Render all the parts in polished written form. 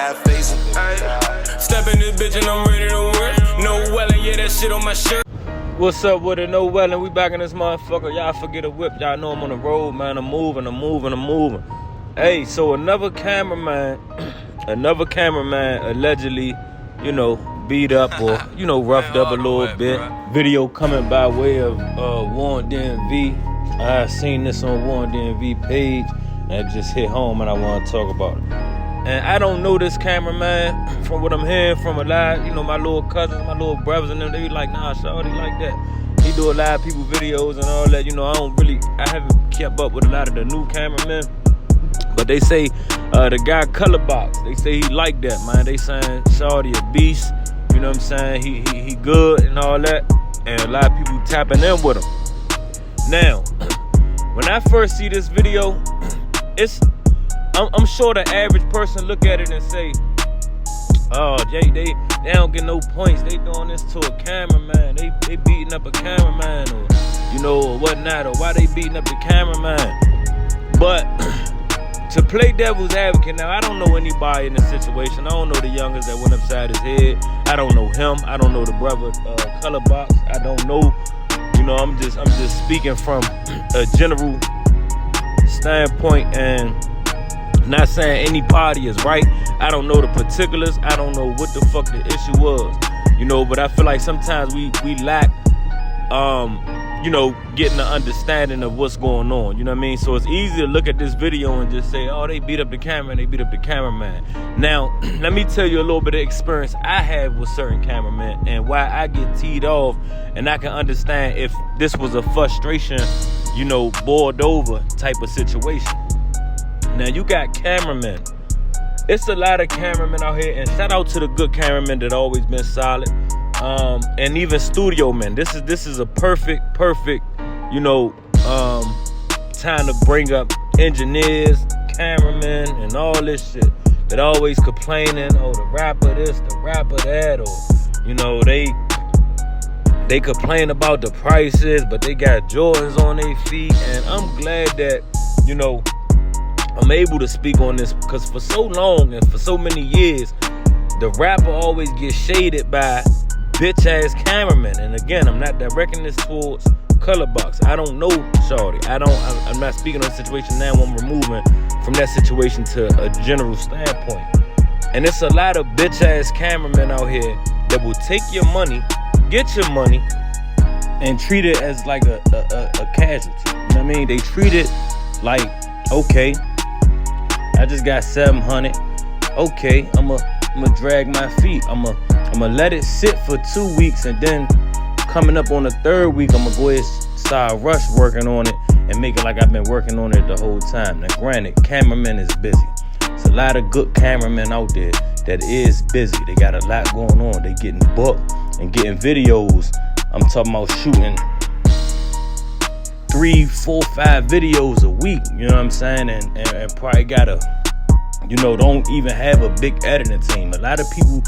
Step in this bitch and I'm ready to work. No welling, yeah, that shit on my shirt. What's up with it? No welling, we back in this motherfucker. Y'all forget a whip. Y'all know I'm on the road, man. I'm moving. Hey, so another cameraman allegedly, beat up or, roughed up a little bit. Video coming by way of Robbed NWP. I seen this on Robbed NWP page and it just hit home and I want to talk about it. And I don't know this cameraman from what I'm hearing from a lot, my little cousins, my little brothers and them, they be like, nah, shawty like that. He do a lot of people videos and all that, I haven't kept up with a lot of the new cameramen. But they say the guy Colorbox, they say he like that, man. They saying shawty a beast, you know what I'm saying? He good and all that. And a lot of people tapping in with him. Now, when I first see this video, I'm sure the average person look at it and say, oh, they don't get no points. They doing this to a cameraman. They beating up a cameraman or whatnot, or why they beating up the cameraman. But to play devil's advocate, now I don't know anybody in the situation. I don't know the youngest that went upside his head. I don't know him. I don't know the brother Colorbox. I don't know. I'm just speaking from a general standpoint and not saying any party is right. I don't know the particulars. I don't know what the fuck the issue was. But I feel like sometimes we lack getting the understanding of what's going on. You know what I mean? So it's easy to look at this video and just say, oh, they beat up the camera and they beat up the cameraman. Now, let me tell you a little bit of experience I have with certain cameramen and why I get teed off, and I can understand if this was a frustration, boiled over type of situation. Now, you got cameramen. It's a lot of cameramen out here, and shout out to the good cameramen that always been solid. And even studio men. This is a perfect, time to bring up engineers, cameramen, and all this shit that always complaining, oh, the rapper this, the rapper that, or they complain about the prices, but they got Jordans on their feet. And I'm glad that, I'm able to speak on this, because for so long and for so many years, the rapper always gets shaded by bitch ass cameraman. And again, I'm not directing this towards Colorbox. I don't know shawty. I'm not speaking on the situation now. I'm removing from that situation to a general standpoint. And it's a lot of bitch ass cameramen out here that will take your money, get your money, and treat it as like a casualty. You know what I mean? They treat it like, okay, I just got 700. Okay, I'ma drag my feet. I'ma let it sit for 2 weeks, and then coming up on the third week, I'ma go ahead and start rush working on it and make it like I've been working on it the whole time. Now, granted, cameraman is busy. There's a lot of good cameramen out there that is busy. They got a lot going on. They getting booked and getting videos. I'm talking about shooting 3, 4, 5 videos a week. You know what I'm saying? And probably gotta, don't even have a big editing team. A lot of people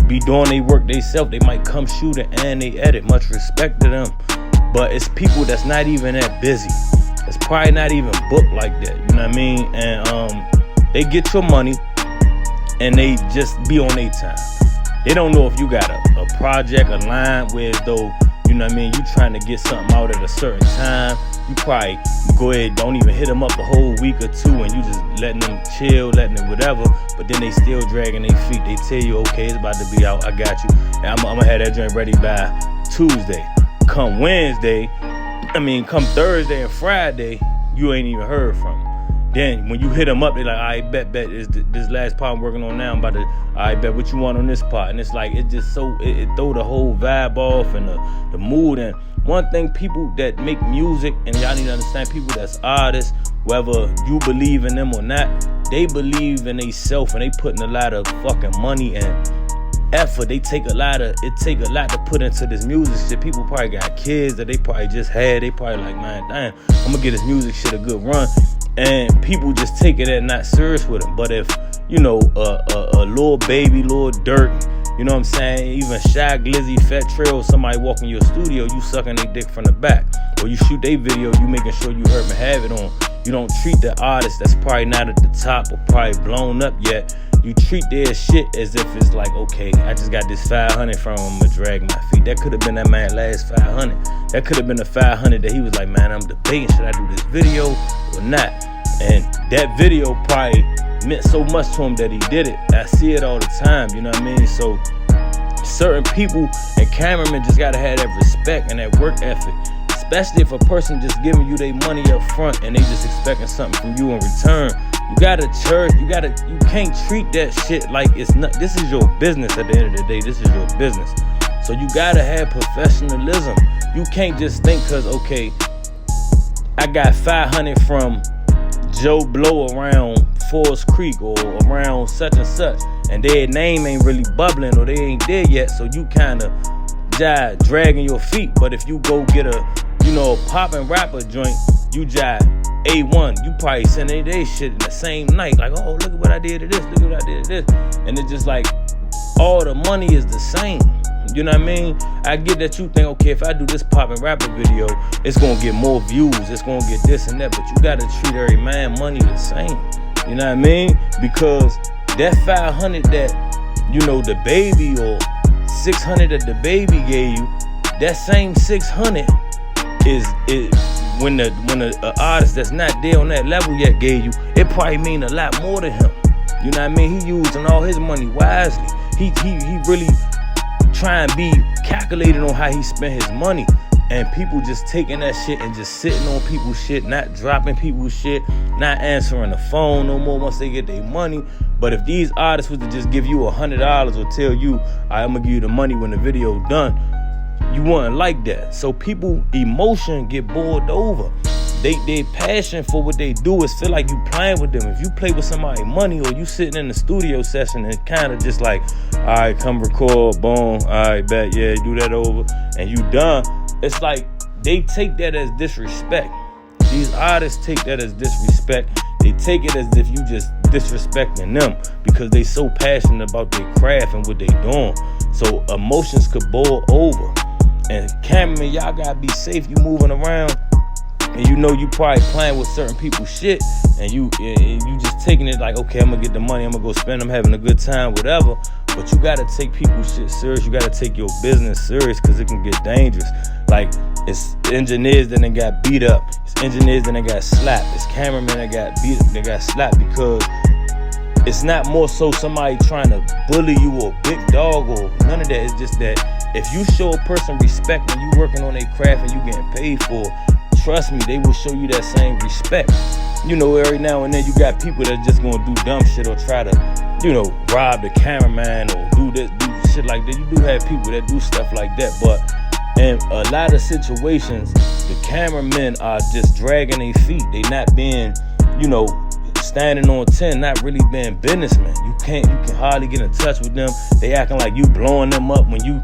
be doing their work themselves. They might come shoot it and they edit. Much respect to them. But it's people that's not even that busy. It's probably not even booked like that. You know what I mean? And they get your money and they just be on their time. They don't know if you got a project, a line where though, you trying to get something out at a certain time. You probably go ahead, don't even hit them up the whole week or two, and you just letting them chill, letting them whatever, but then they still dragging their feet. They tell you, okay, it's about to be out, I got you. And I'm gonna have that joint ready by Tuesday. Come come Thursday and Friday, you ain't even heard from them. Then when you hit them up, they like, I bet this last part I'm working on now, I'm about to, I bet what you want on this part. And it's like, it just it throw the whole vibe off and the mood. And one thing, people that make music, and y'all need to understand, people that's artists, whether you believe in them or not, they believe in themselves, and they putting a lot of fucking money and effort. It take a lot to put into this music shit. People probably got kids that they probably just had. They probably like, man, damn, I'm gonna get this music shit a good run. And people just take it as not serious with them. But if, a little baby, little Dirt, you know what I'm saying, even Shy Glizzy, Fat Trail, somebody walk in your studio, you sucking their dick from the back. Or you shoot their video, you making sure you heard and have it on. You don't treat the artist that's probably not at the top or probably blown up yet. you treat their shit as if it's like, okay, I just got this 500 from him, I'ma drag my feet. That could have been that man's last 500. That could have been the 500 that he was like, man, I'm debating, should I do this video or not? And that video probably meant so much to him that he did it. I see it all the time, you know what I mean? So certain people and cameramen just gotta have that respect and that work ethic. Especially if a person just giving you their money up front and they just expecting something from you in return. You gotta you can't treat that shit like it's not. This is your business at the end of the day. This is your business. So you gotta have professionalism. You can't just think cause, okay, I got 500 from Joe Blow around Forest Creek or around such and such, and their name ain't really bubbling or they ain't there yet, so you kinda dragging your feet. But if you go get a poppin' rapper joint, you jive A1, you probably send their shit in the same night, like, oh, look at what I did to this, look at what I did to this. And it's just like, all the money is the same. You know what I mean? I get that you think, okay, if I do this poppin' rapper video, it's gonna get more views, it's gonna get this and that, but you gotta treat every man money the same. You know what I mean? Because that 500 that, the baby, or 600 that the baby gave you, that same 600 is when the artist that's not there on that level yet gave you, it probably mean a lot more to him. You know what I mean? He using all his money wisely. He really try and be calculated on how he spent his money. And people just taking that shit and just sitting on people's shit, not dropping people's shit, not answering the phone no more once they get their money. But if these artists was to just give you $100 or tell you, I'm gonna give you the money when the video done, you wouldn't like that. So people emotion get boiled over. They passion for what they do is feel like you playing with them. If you play with somebody money, or you sitting in the studio session and kind of just like, all right, come record, boom, all right, bet, yeah, do that over, and you done. It's like they take that as disrespect. These artists take that as disrespect. They take it as if you just disrespecting them because they so passionate about their craft and what they doing. So emotions could boil over. And cameraman, y'all gotta be safe. You moving around, and you probably playing with certain people's shit, and you just taking it like, okay, I'm gonna get the money, I'm gonna go spend, I'm having a good time, whatever. But you gotta take people's shit serious. You gotta take your business serious, because it can get dangerous. Like, it's engineers that done got beat up. It's engineers that done got slapped. It's cameramen that got beat up, that got slapped, because it's not more so somebody trying to bully you or big dog or none of that. It's just that if you show a person respect when you working on their craft and you getting paid for, trust me, they will show you that same respect. Every now and then you got people that just gonna do dumb shit or try to, rob the cameraman or do shit like that. You do have people that do stuff like that, but in a lot of situations, the cameramen are just dragging their feet. They not being, standing on 10, not really being businessmen. You can hardly get in touch with them. They acting like you blowing them up when you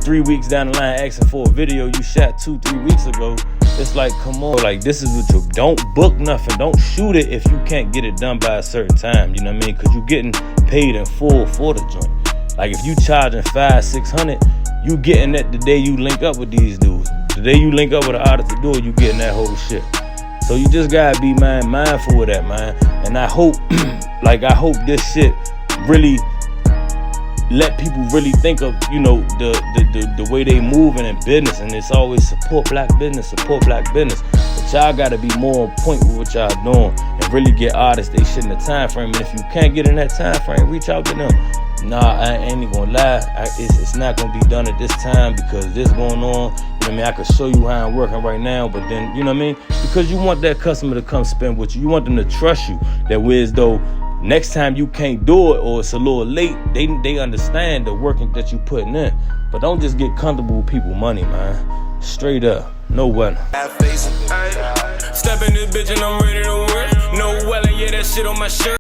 3 weeks down the line asking for a video you shot 2-3 weeks ago. It's like, come on, like, this is what you don't book nothing. Don't shoot it if you can't get it done by a certain time. You know what I mean? Because you're getting paid in full for the joint. Like, if you charging $500-$600, you getting that the day you link up with these dudes. The day you link up with an artist to do it, you getting that whole shit. So you just gotta be mindful of that, man. And I hope, I hope this shit really let people really think of, the way they moving in business. And it's always support black business. But y'all gotta be more on point with what y'all doing and really get artists they shit in the time frame. And if you can't get in that time frame, reach out to them. Nah, I ain't even gonna lie. It's not gonna be done at this time because this going on. You know what I mean? I could show you how I'm working right now, but then, you know what I mean? Because you want that customer to come spend with you. You want them to trust you. That way, as though next time you can't do it or it's a little late, they understand the work that you putting in. But don't just get comfortable with people's money, man. Straight up, no weather. Step in this bitch and I'm ready to work. No weather, yeah, that shit on my shirt.